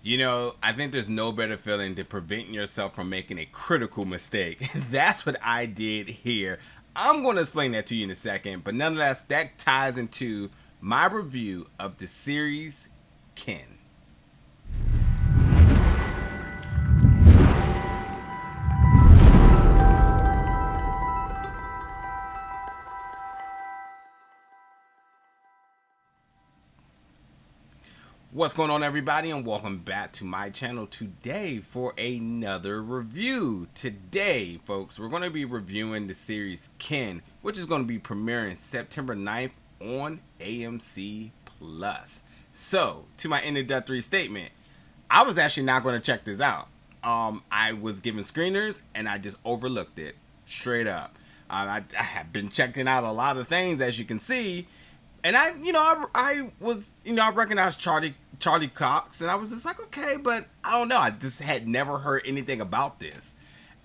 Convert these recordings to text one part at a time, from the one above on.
I think there's no better feeling than preventing yourself from making a critical mistake. That's what I did here. I'm going to explain that to you in a second, but nonetheless, that ties into my review of the series Kin. What's going on, everybody, and welcome back to my channel today for another review. Today, folks, we're going to be reviewing the series Kin, which is going to be premiering September 9th on AMC+. So, to my introductory statement, I was actually not going to check this out. I was given screeners, and I just overlooked it, straight up. I have been checking out a lot of things, as you can see, and I recognized Charlie Cox, and I was just like, okay, but I don't know. I just had never heard anything about this.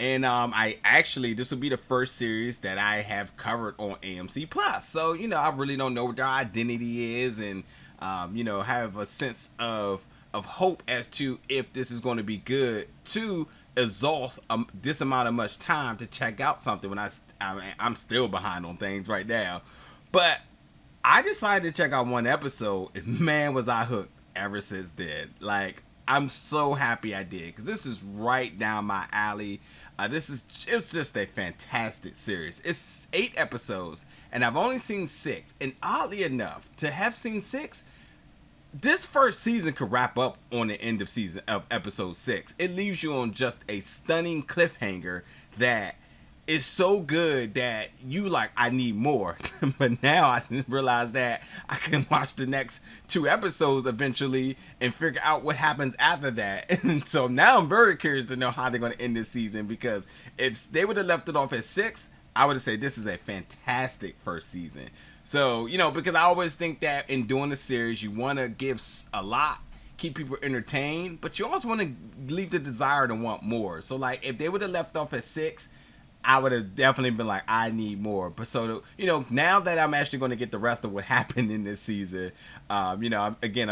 And this will be the first series that I have covered on AMC Plus. So, I really don't know what their identity is, and, have a sense of hope as to if this is going to be good to exhaust this amount of much time to check out something when I'm still behind on things right now. But I decided to check out one episode, and man, was I hooked ever since then. Like, I'm so happy I did, because this is right down my alley. It's just a fantastic series. It's 8 episodes, and I've only seen 6. And oddly enough, to have seen 6, this first season could wrap up on the end of episode 6. It leaves you on just a stunning cliffhanger that is so good that you like, I need more. But now I realize that I can watch the next 2 episodes eventually and figure out what happens after that. And so now I'm very curious to know how they're going to end this season, because if they would have left it off at 6, I would have said this is a fantastic first season. So, because I always think that in doing the series, you want to give a lot, keep people entertained, but you also want to leave the desire to want more. So, like, if they would have left off at 6, I would have definitely been like, I need more. But so, now that I'm actually going to get the rest of what happened in this season, I'm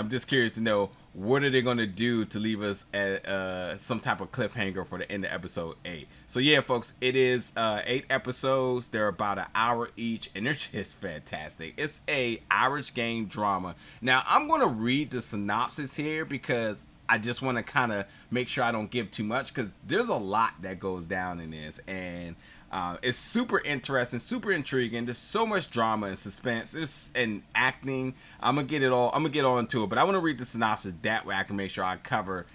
just curious to know, what are they going to do to leave us at some type of cliffhanger for the end of episode 8. So yeah, folks, it is 8 episodes. They're about an hour each, and they're just fantastic. It's a Irish gang drama. Now, I'm going to read the synopsis here, because I just want to kind of make sure I don't give too much, because there's a lot that goes down in this, and it's super interesting, super intriguing. There's so much drama and suspense and acting. I'm gonna get all into it, but I want to read the synopsis, that way I can make sure I cover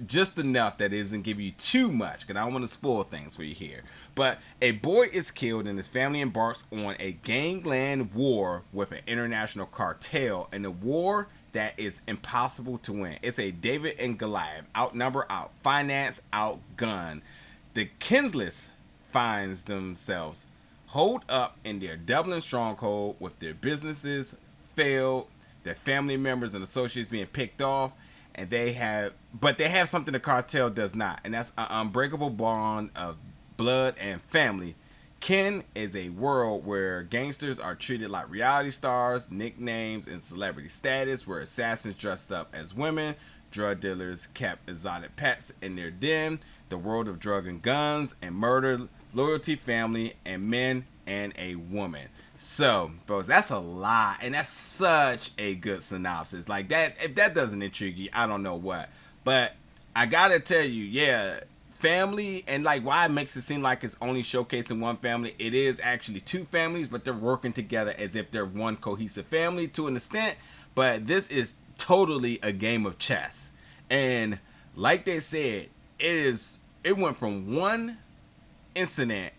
just enough that it doesn't give you too much, because I don't want to spoil things for you here. But a boy is killed, and his family embarks on a gangland war with an international cartel, and the war that is impossible to win. It's a David and Goliath, outnumber, out-finance, outgun. The Kinsellas finds themselves holed up in their Dublin stronghold, with their businesses failed, their family members and associates being picked off, and they have something the cartel does not, and that's an unbreakable bond of blood and family. Kin is a world where gangsters are treated like reality stars, nicknames and celebrity status, where assassins dressed up as women, drug dealers kept exotic pets in their den, the world of drug and guns and murder, loyalty, family, and men and a woman. So, folks, that's a lot, and that's such a good synopsis. Like, that, if that doesn't intrigue you, I don't know what. But I gotta tell you, yeah, family, and like, why it makes it seem like it's only showcasing one family. It is actually 2 families, but they're working together as if they're one cohesive family to an extent. But this is totally a game of chess, and like they said, it went from one incident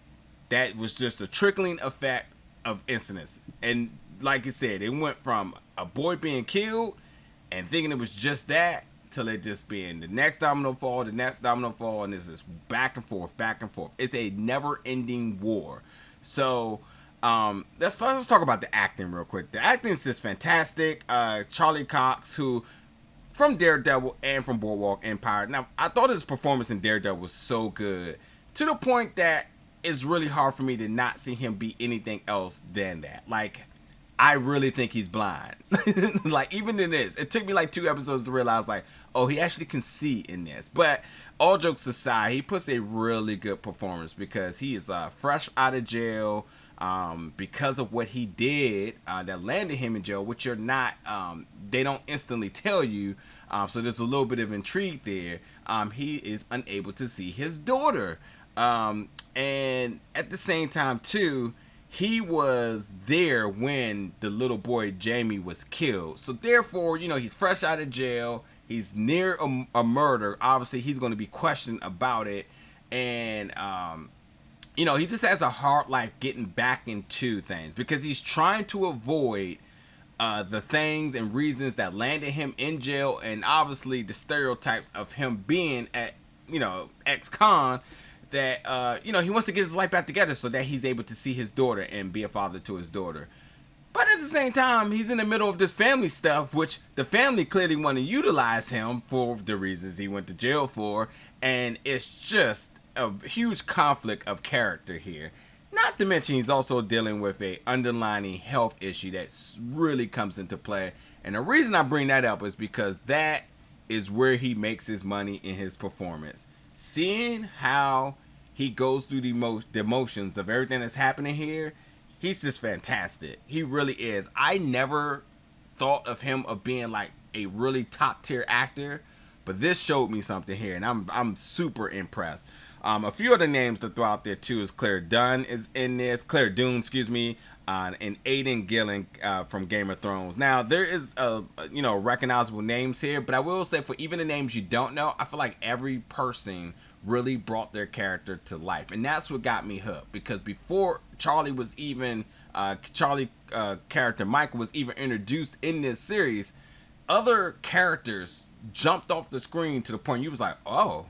that was just a trickling effect of incidents, and like you said, it went from a boy being killed and thinking it was just that, till it just being the next domino fall, and this is back and forth. It's a never-ending war. So let's talk about the acting real quick. The acting is just fantastic. Charlie Cox, who from Daredevil and from Boardwalk Empire. Now, I thought his performance in Daredevil was so good, to the point that it's really hard for me to not see him be anything else than that. Like, I really think he's blind. Like, even in this, it took me like 2 episodes to realize, like, oh, he actually can see in this. But all jokes aside, he puts a really good performance because he is fresh out of jail because of what he did that landed him in jail, which you're not, they don't instantly tell you. So there's a little bit of intrigue there. He is unable to see his daughter. And at the same time, too, he was there when the little boy Jamie was killed. So therefore, you know, he's fresh out of jail. He's near a murder. Obviously, he's going to be questioned about it. And, you know, he just has a hard life getting back into things because he's trying to avoid the things and reasons that landed him in jail. And obviously the stereotypes of him being at, you know, ex-con. That, you know, he wants to get his life back together so that he's able to see his daughter and be a father to his daughter. But at the same time, he's in the middle of this family stuff, which the family clearly want to utilize him for the reasons he went to jail for. And it's just a huge conflict of character here. Not to mention he's also dealing with a underlying health issue that really comes into play. And the reason I bring that up is because that is where he makes his money in his performance. Seeing how he goes through the emotions of everything that's happening here, he's just fantastic. He really is. I never thought of him of being like a really top tier actor, but this showed me something here, and I'm super impressed. A few other names to throw out there too is Clare Dunne is in this. Clare Dunne, excuse me. And Aidan Gillen from Game of Thrones. Now, there is, you know, recognizable names here, but I will say for even the names you don't know, I feel like every person really brought their character to life. And that's what got me hooked, because before Charlie was even, character Michael was even introduced in this series, other characters jumped off the screen to the point you was like, oh,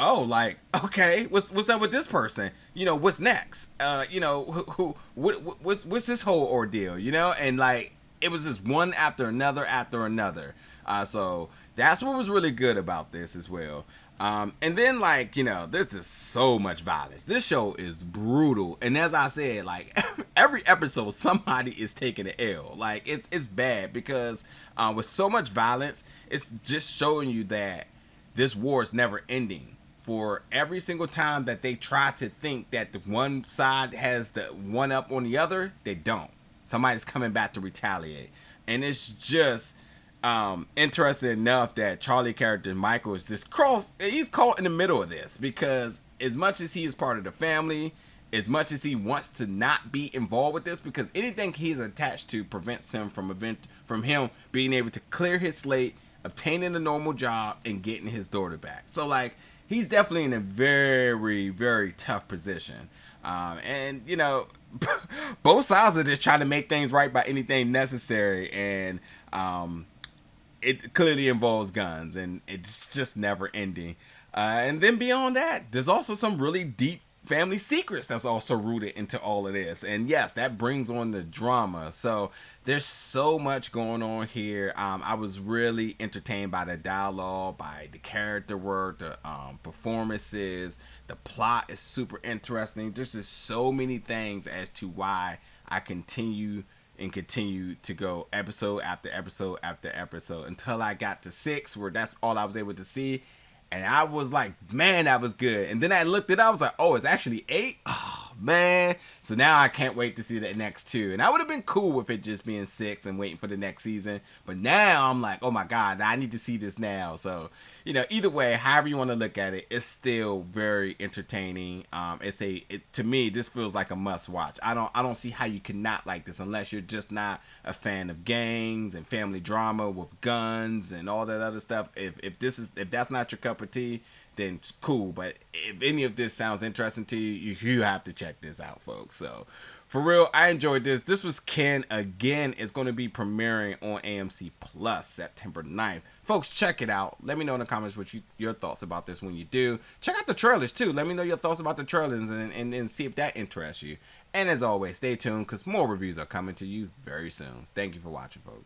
like, okay, what's up with this person? You know, what's next? You know, what's this whole ordeal? You know, and like it was just one after another. So that's what was really good about this as well. And then, like, you know, there's just so much violence. This show is brutal, and as I said, like every episode, somebody is taking an L. Like it's bad because with so much violence, it's just showing you that this war is never ending. For every single time that they try to think that the one side has the one up on the other, they don't. Somebody's coming back to retaliate. And it's just interesting enough that Charlie character Michael is just he's caught in the middle of this, because as much as he is part of the family, as much as he wants to not be involved with this, because anything he's attached to prevents him from him being able to clear his slate, obtaining a normal job, and getting his daughter back. So like, he's definitely in a very, very tough position. And, you know, both sides are just trying to make things right by anything necessary. And it clearly involves guns, and it's just never ending. And then beyond that, there's also some really deep family secrets that's also rooted into all of this. And yes, that brings on the drama. So there's so much going on here. I was really entertained by the dialogue, by the character work, the performances. The plot is super interesting. There's just so many things as to why I continue to go episode after episode after episode until I got to 6, where that's all I was able to see. And I was like, man, that was good. And then I looked it up. I was like, oh, it's actually 8? Oh, man. So now I can't wait to see the next 2. And I would have been cool with it just being 6 and waiting for the next season. But now I'm like, oh, my God, I need to see this now. So, you know, either way, however you want to look at it, it's still very entertaining. To me, this feels like a must watch. I don't see how you cannot like this unless you're just not a fan of gangs and family drama with guns and all that other stuff. If that's not your cup of tea, then it's cool. But if any of this sounds interesting to you, you have to check this out, folks. So for real, I enjoyed this. This was Ken. Again, it's going to be premiering on AMC Plus September 9th. Folks, check it out. Let me know in the comments what your thoughts about this when you do. Check out the trailers too. Let me know your thoughts about the trailers and see if that interests you. And as always, stay tuned because more reviews are coming to you very soon. Thank you for watching, folks.